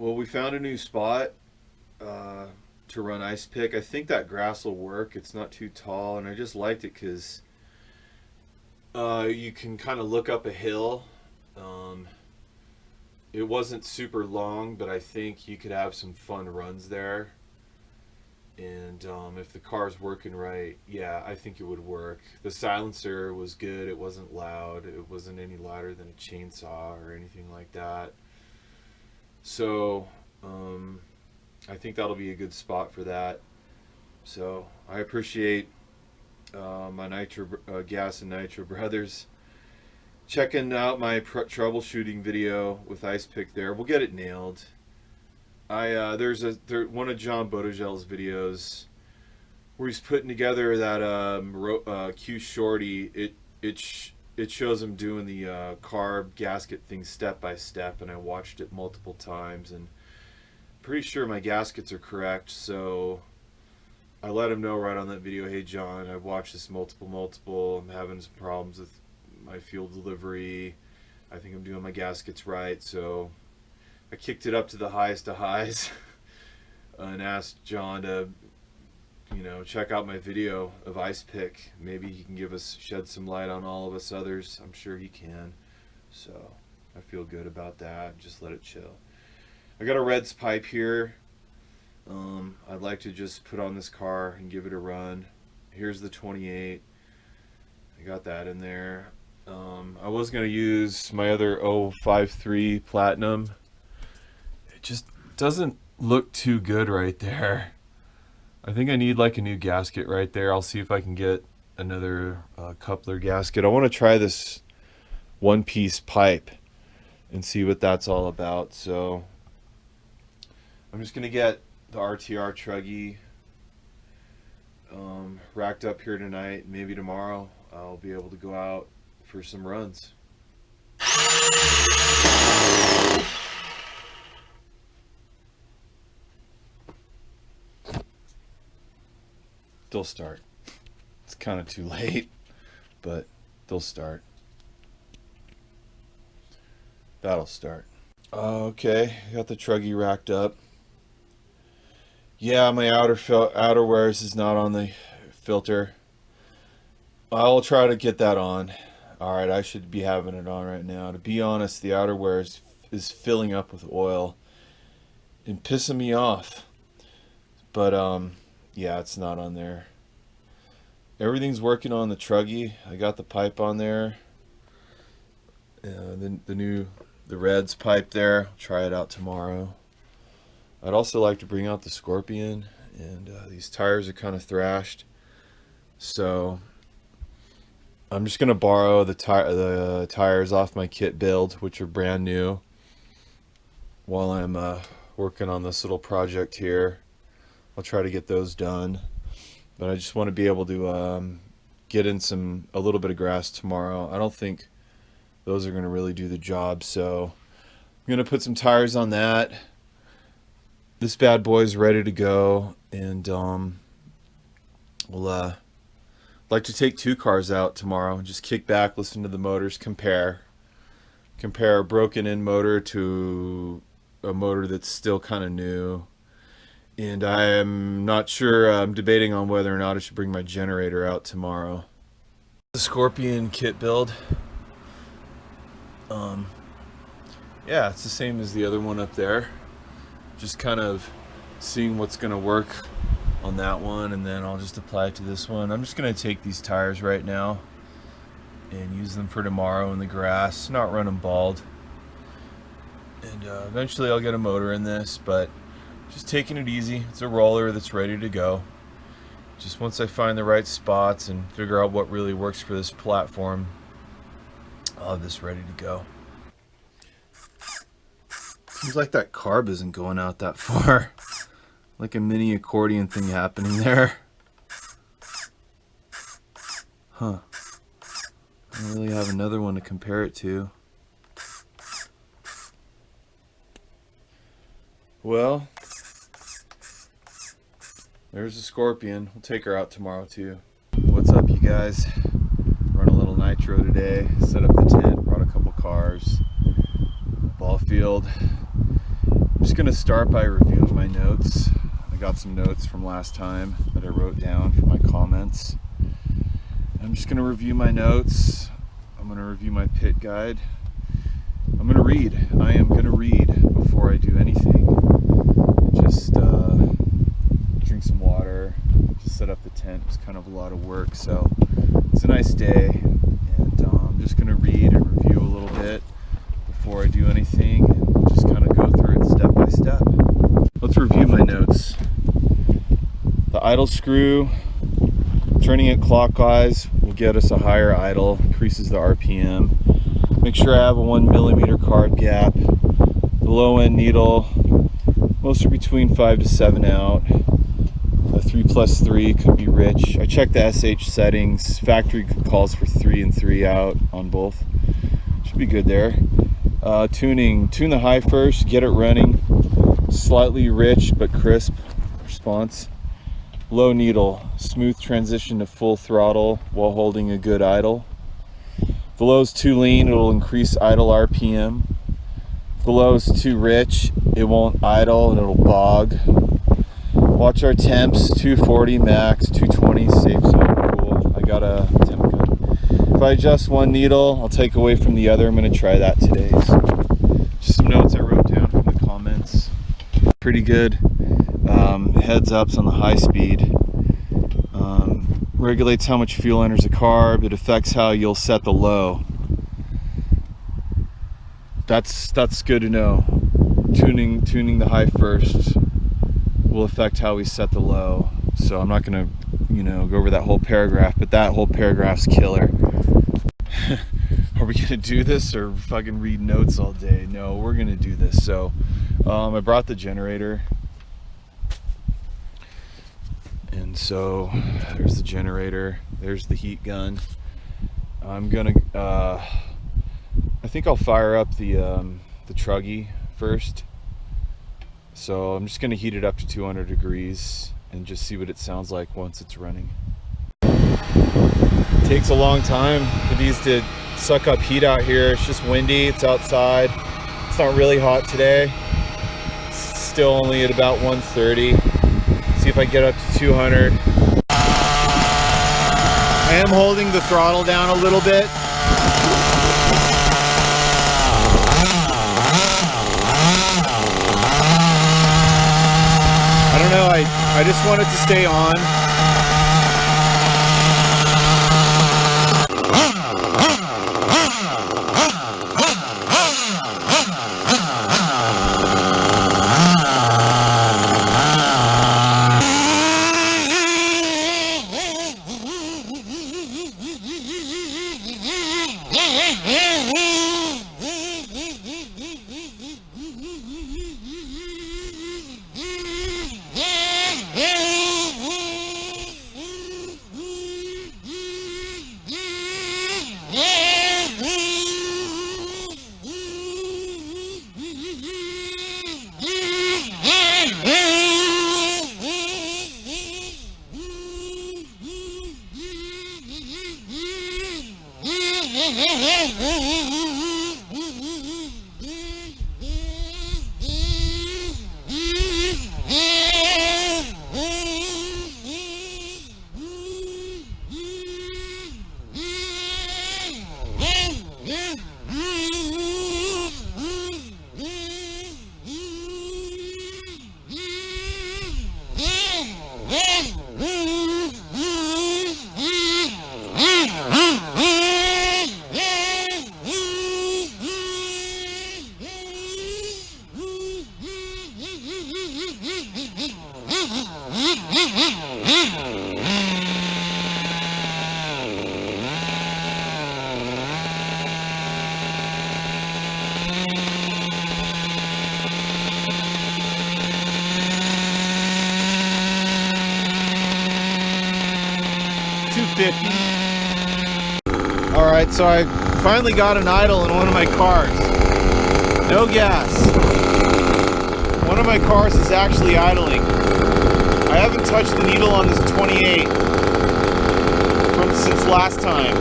Well, we found a new spot to run ice pick. I think that grass will work. It's not too tall, and I just liked it because you can kind of look up a hill. It wasn't super long, but I think you could have some fun runs there. And if the car's working right, yeah, I think it would work. The silencer was good. It wasn't loud. It wasn't any louder than a chainsaw or anything like that. So I think that'll be a good spot for that. So I appreciate my Nitro Gas and Nitro brothers checking out my troubleshooting video with ice pick there. We'll get it nailed. There's one of John Bodogel's videos where he's putting together that Q Shorty. It shows him doing the carb gasket thing step by step, and I watched it multiple times, and pretty sure my gaskets are correct. So I let him know right on that video, hey John, I've watched this multiple. I'm having some problems with my fuel delivery. I think I'm doing my gaskets right. So I kicked it up to the highest of highs and asked John to, check out my video of ice pick. Maybe he can shed some light on all of us others. I'm sure he can. So I feel good about that. Just let it chill. I got a Reds pipe here. I'd like to just put on this car and give it a run. Here's the 28. I got that in there. I was going to use my other 053 Platinum. It just doesn't look too good right there. I think I need like a new gasket right there. I'll see if I can get another coupler gasket. I want to try this one-piece pipe and see what that's all about. So I'm just going to get the RTR Truggy racked up here tonight. Maybe tomorrow I'll be able to go out for some runs. They'll start. It's kind of too late, but they'll start. That'll start. Okay, got the Truggy racked up. Yeah, my outer wears is not on the filter. I'll try to get that on. All right, I should be having it on right now. To be honest, the outer wear is filling up with oil and pissing me off. But yeah, it's not on there. Everything's working on the Truggy. I got the pipe on there. The Reds pipe there. I'll try it out tomorrow. I'd also like to bring out the Scorpion, and these tires are kind of thrashed. So I'm just gonna borrow the tires off my kit build, which are brand new, while I'm working on this little project here. I'll try to get those done, but I just want to be able to get in a little bit of grass tomorrow. I don't think those are going to really do the job, so I'm going to put some tires on that. This bad boy is ready to go, and we'll like to take two cars out tomorrow and just kick back, listen to the motors, compare a broken in motor to a motor that's still kind of new. And I am not sure, I'm debating on whether or not I should bring my generator out tomorrow. The Scorpion kit build. Yeah, it's the same as the other one up there. Just kind of seeing what's going to work on that one, and then I'll just apply it to this one. I'm just going to take these tires right now and use them for tomorrow in the grass, not run them bald. And eventually I'll get a motor in this, but just taking it easy. It's a roller that's ready to go. Just once I find the right spots and figure out what really works for this platform, I'll have this ready to go. Seems like that carb isn't going out that far. Like a mini accordion thing happening there. Huh. I don't really have another one to compare it to. Well, there's the Scorpion. We'll take her out tomorrow too. What's up, you guys? Run a little nitro today. Set up the tent. Brought a couple cars. Ball field. I'm just gonna start by reviewing my notes. I got some notes from last time that I wrote down for my comments. I'm just gonna review my notes. I'm gonna review my pit guide. I'm gonna read. I am gonna read before I do anything. Just drink some water, just set up the tent. It's kind of a lot of work, so it's a nice day, and I'm just gonna read and review a little bit before I do anything, and just kind of go through it step by step. Let's review my notes. The idle screw, turning it clockwise will get us a higher idle, increases the RPM. Make sure I have a 1 millimeter carb gap. The low end needle, most are between 5 to 7 out. A 3+3 could be rich. I checked the SH settings. Factory calls for 3 and 3 out on both. Should be good there. Tune the high first, get it running. Slightly rich but crisp response. Low needle, smooth transition to full throttle while holding a good idle. If the low's too lean, it'll increase idle RPM. If the low's too rich, it won't idle and it'll bog. Watch our temps, 240 max, 220 safe zone, cool. I got a temp gun. If I adjust one needle, I'll take away from the other. I'm gonna try that today. So just some notes I wrote down from the comments. Pretty good. Heads ups on the high speed. Regulates how much fuel enters a carb. It affects how you'll set the low. That's good to know. Tuning the high first will affect how we set the low. So I'm not gonna, go over that whole paragraph, but that whole paragraph's killer. Are we gonna do this or fucking read notes all day? No, we're gonna do this. So I brought the generator. And so there's the generator, there's the heat gun. I'm gonna, I think I'll fire up the Truggy first. So I'm just gonna heat it up to 200 degrees and just see what it sounds like once it's running. It takes a long time for these to suck up heat out here. It's just windy, it's outside. It's not really hot today. It's still only at about 130. See if I get up to 200. I am holding the throttle down a little bit. I don't know, I just want it to stay on. Alright, so I finally got an idle in one of my cars. No gas. One of my cars is actually idling. I haven't touched the needle on this 28 since last time.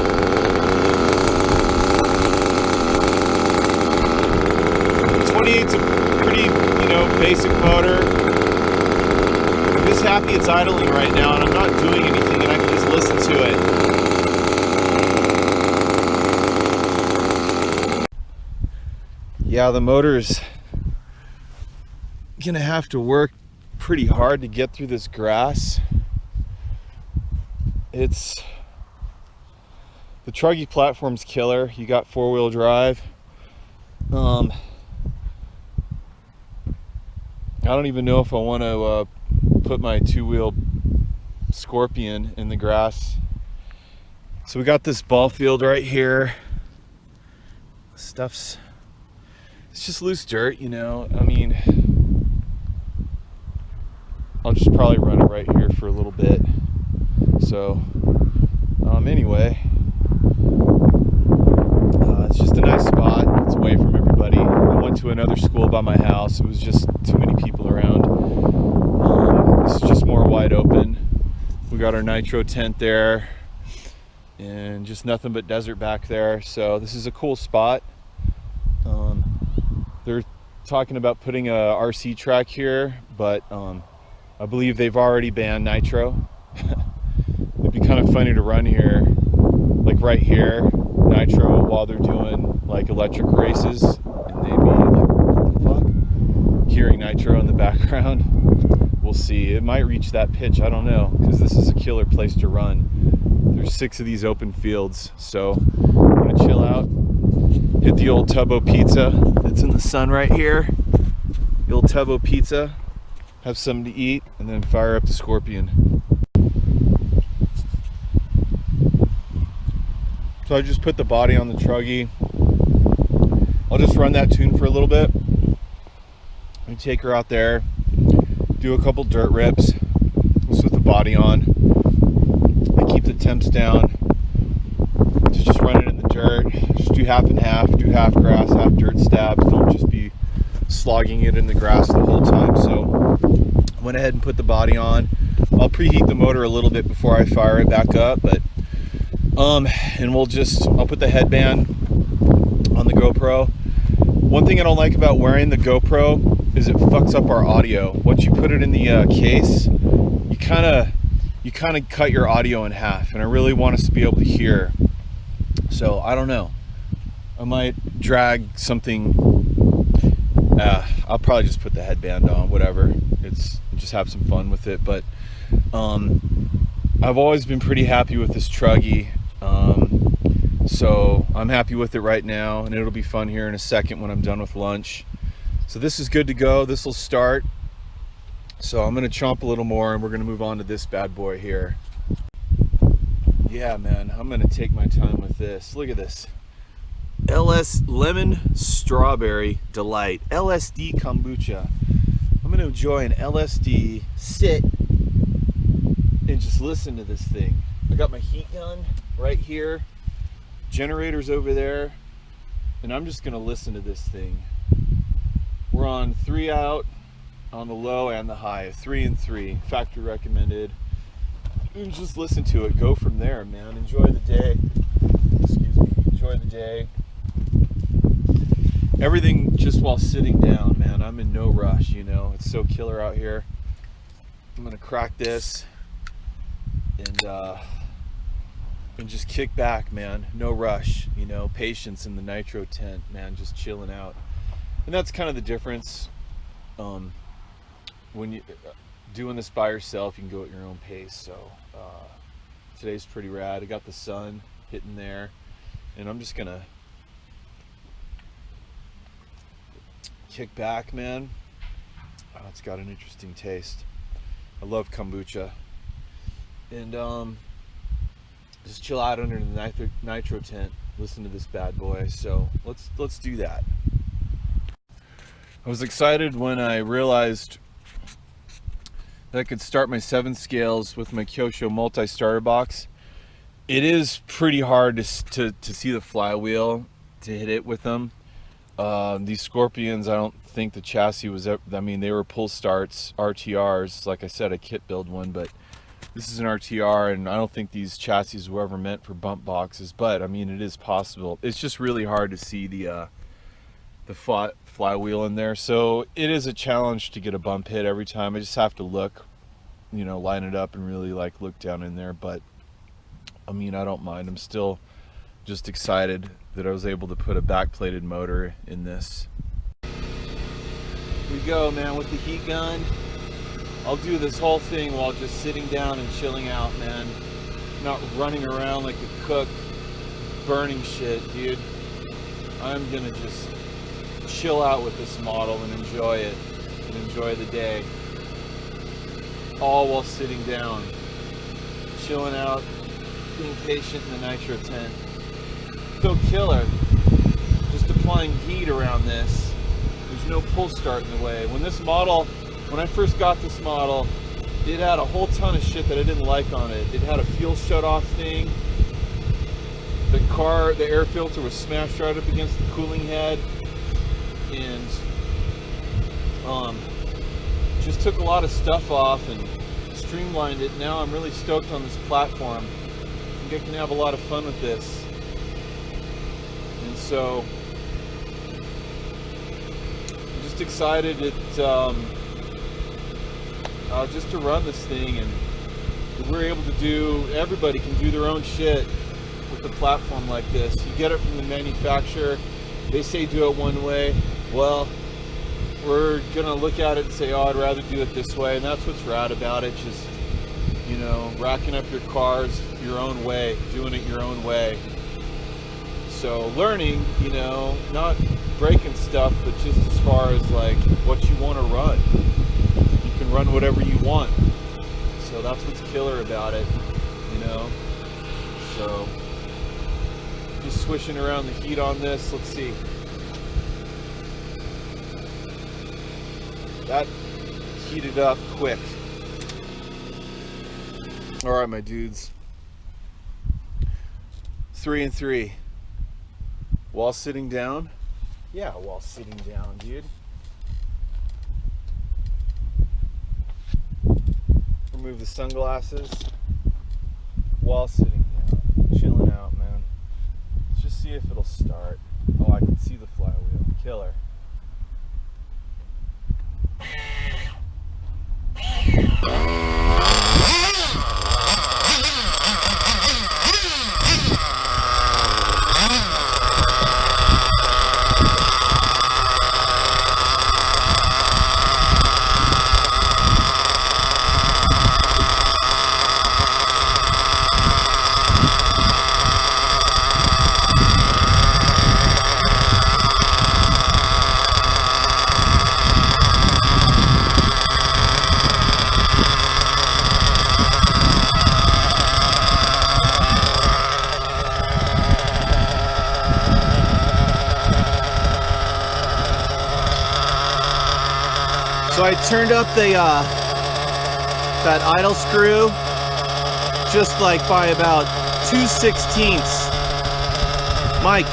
The happy. It's a pretty, you know, basic motor. I'm just happy it's idling right now and I'm not doing anything and I can just listen to it. Yeah, the motor's gonna have to work pretty hard to get through this grass. The Truggy platform's killer. You got 4-wheel drive. I don't even know if I want to put my 2-wheel Scorpion in the grass. So we got this ball field right here. It's just loose dirt, you know. I mean, I'll just probably run it right here for a little bit. So anyway, it's just a nice spot. It's away from everybody. I went to another school by my house. It was just too many people around. This is just more wide open. We got our Nitro Tent there and just nothing but desert back there. So this is a cool spot. They're talking about putting a RC track here, but I believe they've already banned nitro. It'd be kind of funny to run here, like right here, nitro, while they're doing like electric races, and they'd be like, what the fuck? Hearing nitro in the background. We'll see. It might reach that pitch, I don't know, because this is a killer place to run. There's 6 of these open fields, so I'm gonna chill out, hit the old Tubbo pizza that's in the sun right here, the old Tubbo pizza, have something to eat, and then fire up the Scorpion. So I just put the body on the Truggy. I'll just run that tune for a little bit. And take her out there, do a couple dirt rips, just with the body on. I keep the temps down. Just run it in the dirt. Just do half and half, do half grass, half dirt stabs. Don't just be slogging it in the grass the whole time. So I went ahead and put the body on. I'll preheat the motor a little bit before I fire it back up, but and I'll put the headband on the GoPro. One thing I don't like about wearing the GoPro is it fucks up our audio. Once you put it in the case, you kind of cut your audio in half, and I really want us to be able to hear. So I don't know, I might drag something. I'll probably just put the headband on, whatever. Just have some fun with it. But I've always been pretty happy with this Truggy. So I'm happy with it right now, and it'll be fun here in a second when I'm done with lunch. So this is good to go. This will start. So I'm gonna chomp a little more and we're gonna move on to this bad boy here. Yeah, man, I'm gonna take my time with this. Look at this. LS Lemon Strawberry Delight, LSD Kombucha. I'm gonna enjoy an LSD, sit, and just listen to this thing. I got my heat gun right here, generators over there, and I'm just gonna listen to this thing. We're on 3 out on the low and the high, 3 and 3, factory recommended. And just listen to it, go from there, man. Enjoy the day. Excuse me, enjoy the day. Everything just while sitting down, man. I'm in no rush, you know. It's so killer out here. I'm gonna crack this and just kick back, man. No rush, you know. Patience in the Nitro Tent, man. Just chilling out. And that's kind of the difference. When you doing this by yourself, you can go at your own pace. So today's pretty rad. I got the sun hitting there, and I'm just gonna kick back, man. Oh, it's got an interesting taste. I love kombucha, and just chill out under the Nitro Tent, listen to this bad boy. So let's do that. I was excited when I realized that I could start my 7 scales with my Kyosho multi-starter box. It is pretty hard to see the flywheel, to hit it with them. These Scorpions, I don't think the chassis was, I mean, they were pull starts, RTRs. Like I said, I kit build one, but this is an RTR, and I don't think these chassis were ever meant for bump boxes, but I mean, it is possible. It's just really hard to see the flywheel in there. So it is a challenge to get a bump hit every time. I just have to look, you know, line it up and really like look down in there. But I mean, I don't mind. I'm still just excited that I was able to put a back-plated motor in this. Here we go, man, with the heat gun. I'll do this whole thing while just sitting down and chilling out, man. Not running around like a cook, burning shit, dude. I'm gonna just chill out with this model and enjoy it and enjoy the day. All while sitting down, chilling out, being patient in the Nitro Tent. So killer, just applying heat around this. There's no pull start in the way. When I first got this model, it had a whole ton of shit that I didn't like on it. It had a fuel shut off thing. The air filter was smashed right up against the cooling head, and just took a lot of stuff off and streamlined it. Now I'm really stoked on this platform. I think I can have a lot of fun with this. And so I'm just excited just to run this thing, and we're able to do, everybody can do their own shit with a platform like this. You get it from the manufacturer, they say do it one way. Well, we're gonna look at it and say, oh, I'd rather do it this way, and that's what's rad about it. Just, you know, racking up your cars your own way, doing it your own way. So learning, you know, not breaking stuff, but just as far as like what you want to run. You can run whatever you want. So that's what's killer about it, you know. So just swishing around the heat on this. Let's see. That heated up quick. All right, my dudes. 3 and 3. While sitting down? Yeah, while sitting down, dude. Remove the sunglasses. While sitting down. Chilling out, man. Let's just see if it'll start. Oh, I can see the flywheel. Killer. So I turned up the that idle screw just like by about 2/16, Mike,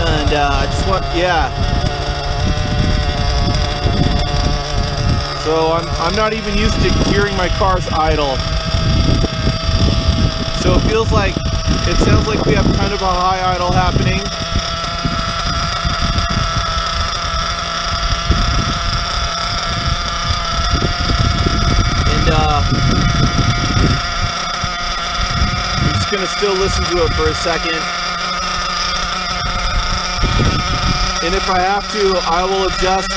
and I just want, yeah. So I'm not even used to hearing my cars idle. So it feels like, it sounds like we have kind of a high idle happening. I'm just gonna still listen to it for a second, and if I have to, I will adjust.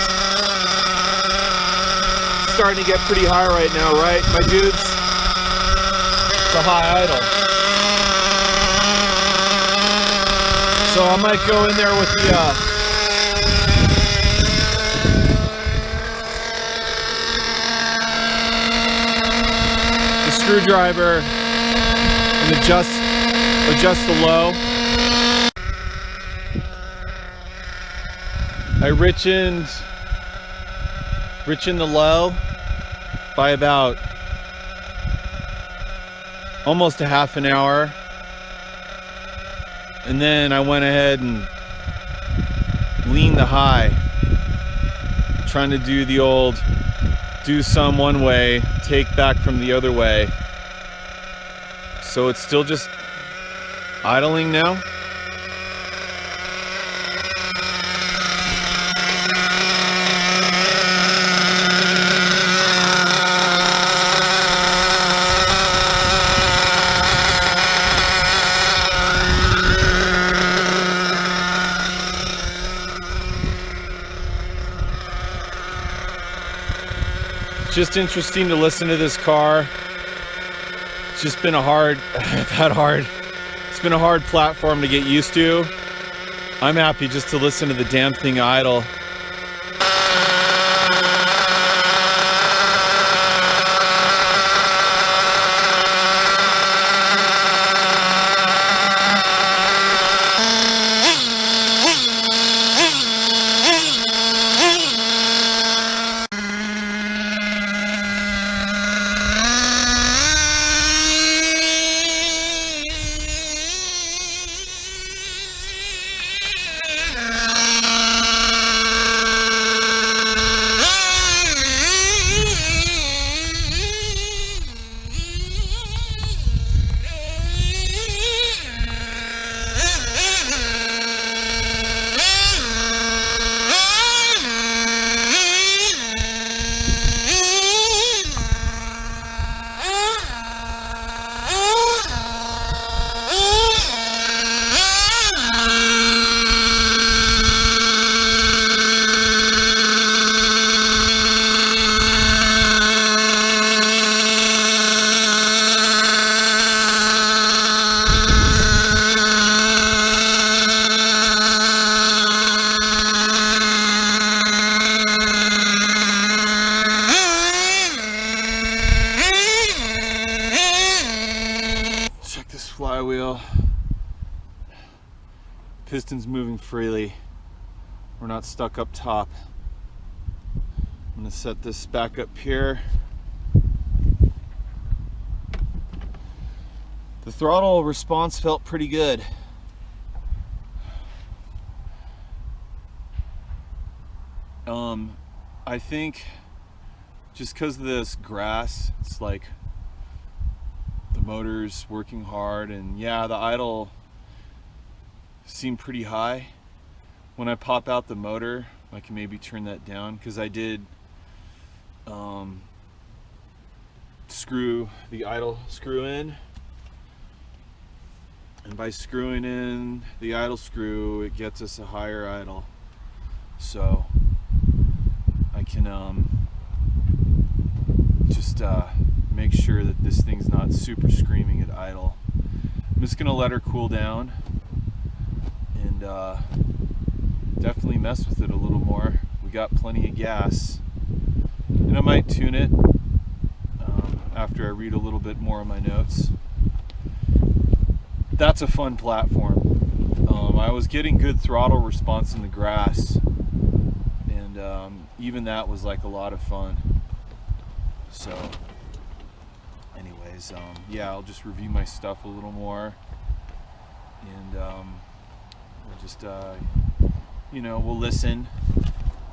It's starting to get pretty high right now, right, my dudes? It's a high idle. So I might go in there with the screwdriver and adjust the low. I richened the low by about almost a half an hour, and then I went ahead and leaned the high, trying to do the old do some one way, take back from the other way. So it's still just idling now. Just interesting to listen to this car. It's just been a hard, it's been a hard platform to get used to. I'm happy just to listen to the damn thing idle. Flywheel, piston's moving freely. We're not stuck up top. I'm gonna set this back up here. The throttle response felt pretty good. I think just because of this grass, it's like the motor's working hard, and yeah, the idle seemed pretty high. When I pop out the motor, I can maybe turn that down, because I did screw the idle screw in, and by screwing in the idle screw, it gets us a higher idle. So I can just make sure that this thing's not super screaming at idle. I'm just gonna let her cool down and definitely mess with it a little more. We got plenty of gas, and I might tune it after I read a little bit more of my notes. That's a fun platform. I was getting good throttle response in the grass, and even that was like a lot of fun. So anyways, yeah, I'll just review my stuff a little more, and we'll just you know, we'll listen.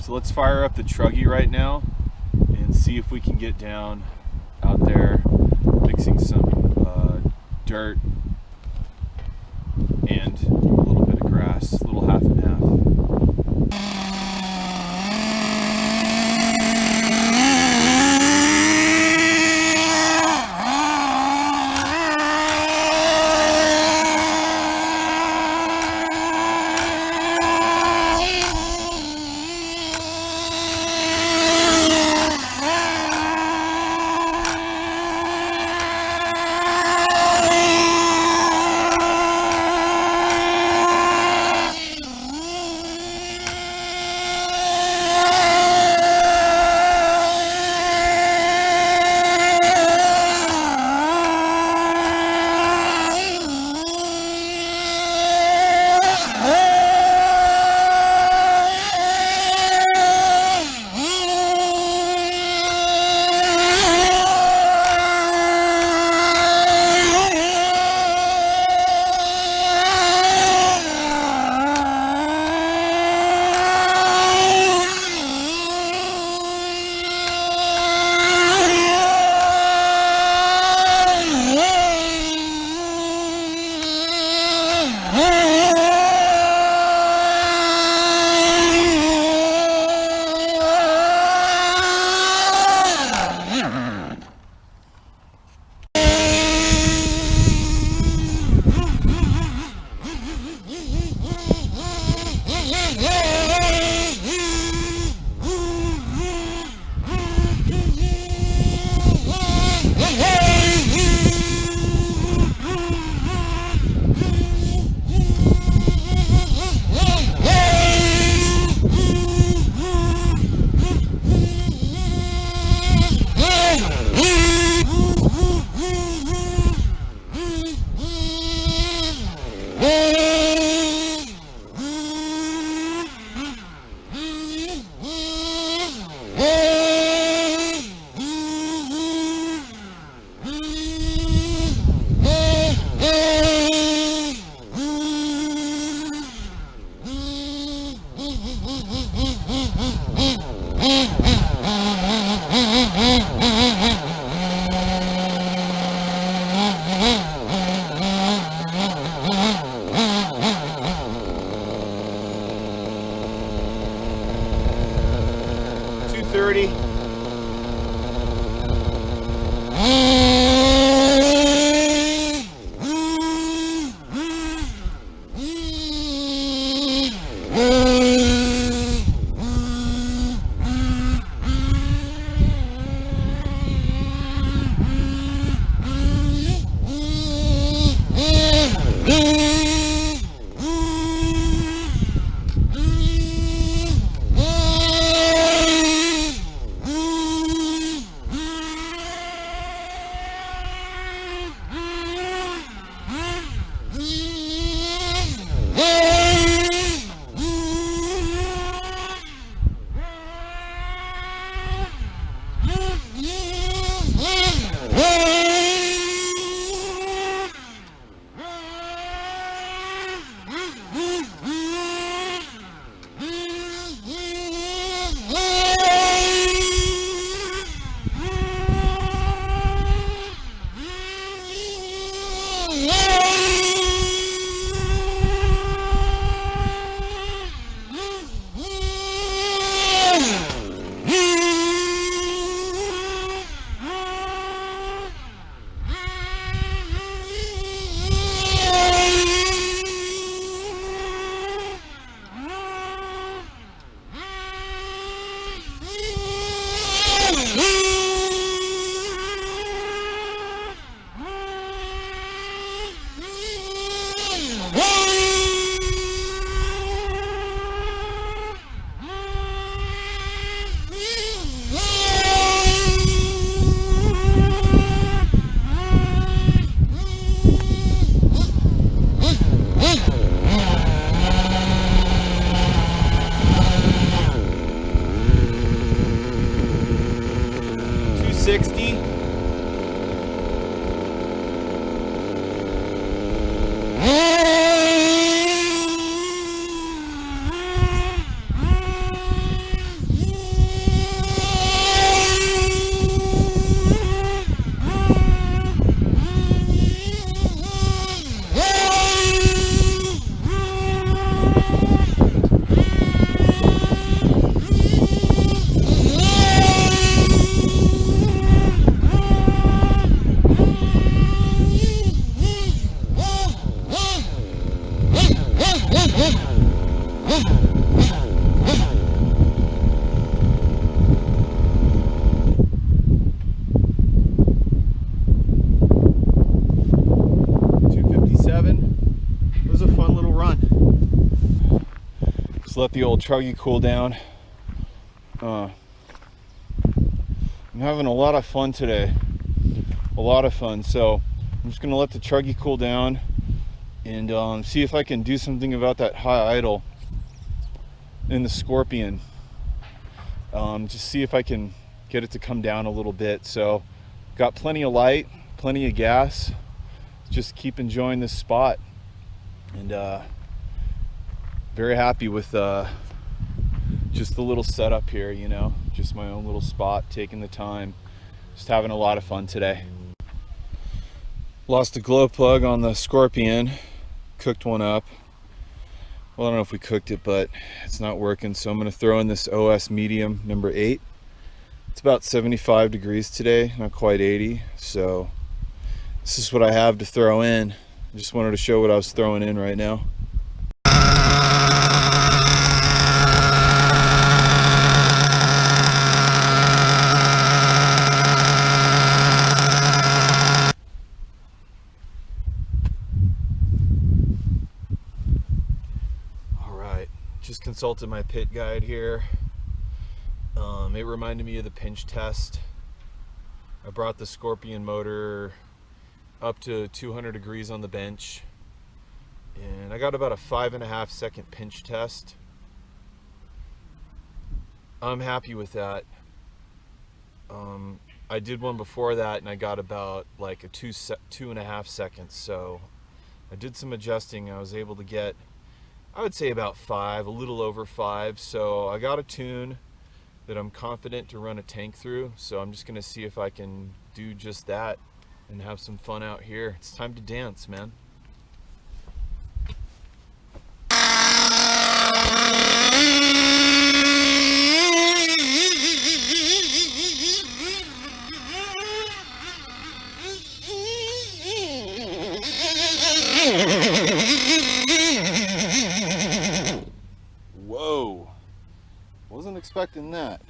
So let's fire up the Truggy right now and see if we can get down out there mixing some dirt and a little bit of grass, a little half and half. 230. Let the old Truggy cool down. I'm having a lot of fun today. A lot of fun. So I'm just gonna let the Truggy cool down and see if I can do something about that high idle in the Scorpion. Just see if I can get it to come down a little bit. So got plenty of light, plenty of gas. Just keep enjoying this spot. And very happy with just the little setup here, you know, just my own little spot, taking the time, just having a lot of fun today. Lost a glow plug on the Scorpion, cooked one up. Well, I don't know if we cooked it, but it's not working, so I'm going to throw in this OS medium number 8. It's about 75 degrees today, not quite 80, so this is what I have to throw in. I just wanted to show what I was throwing in right now. Just consulted my pit guide here. It reminded me of the pinch test. I brought the Scorpion motor up to 200 degrees on the bench, and I got about a 5.5 second pinch test. I'm happy with that. I did one before that and I got about like a 2.5 seconds. So I did some adjusting. I was able to get, I would say, about 5, a little over 5. So I got a tune that I'm confident to run a tank through. So I'm just gonna see if I can do just that and have some fun out here. It's time to dance, man. Wasn't expecting that.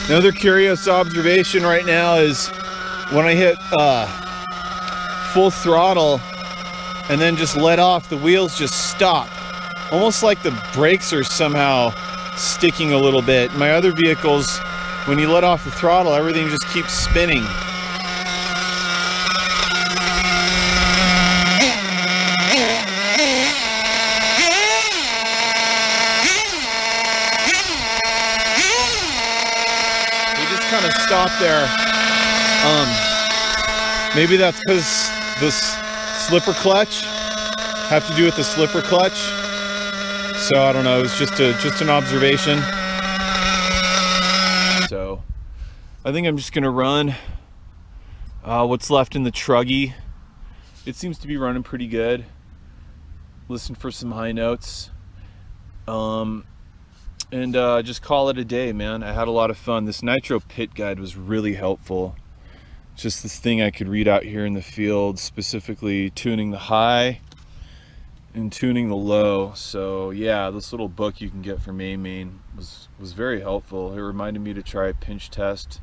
Another curious observation right now is when I hit full throttle and then just let off, the wheels just stop. Almost like the brakes are somehow sticking a little bit. My other vehicles, when you let off the throttle, everything just keeps spinning. Kind of stop there. Maybe that's because the slipper clutch, have to do with the slipper clutch. So I don't know, it was just an observation. So I think I'm just gonna run what's left in the Truggy. It seems to be running pretty good. Listen for some high notes. And just call it a day, man. I had a lot of fun. This Nitro Pit Guide was really helpful. Just this thing I could read out here in the field, specifically tuning the high and tuning the low. So yeah, this little book you can get from Main was very helpful. It reminded me to try a pinch test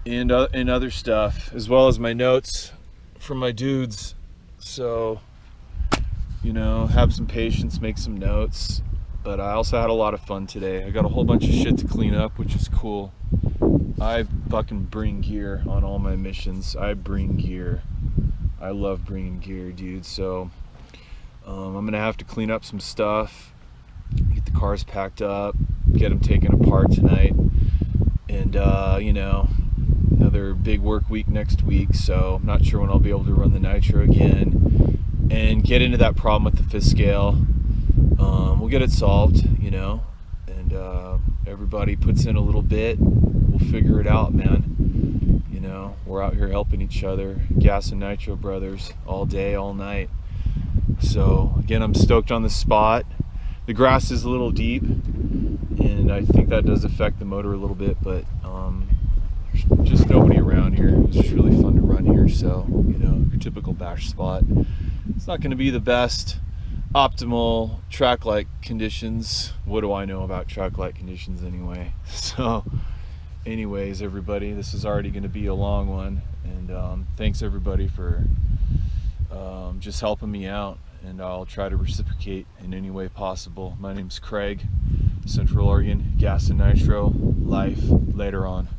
and other stuff, as well as my notes from my dudes. So, you know, have some patience, make some notes. But I also had a lot of fun today. I got a whole bunch of shit to clean up, which is cool. I fucking bring gear on all my missions. I bring gear. I love bringing gear, dude. So I'm gonna have to clean up some stuff, get the cars packed up, get them taken apart tonight, and you know, another big work week next week. So I'm not sure when I'll be able to run the Nitro again and get into that problem with the fifth scale. We'll get it solved, you know, and everybody puts in a little bit. We'll figure it out, man. You know, we're out here helping each other, Gas and Nitro brothers, all day, all night. So again, I'm stoked on the spot. The grass is a little deep, and I think that does affect the motor a little bit, but there's just nobody around here. It's just really fun to run here. So, you know, your typical bash spot. It's not going to be the best optimal track-like conditions. What do I know about track-like conditions anyway? So anyways, everybody, this is already going to be a long one, and thanks everybody for just helping me out, and I'll try to reciprocate in any way possible. My name's Craig, Central Oregon, Gas and Nitro, life later on.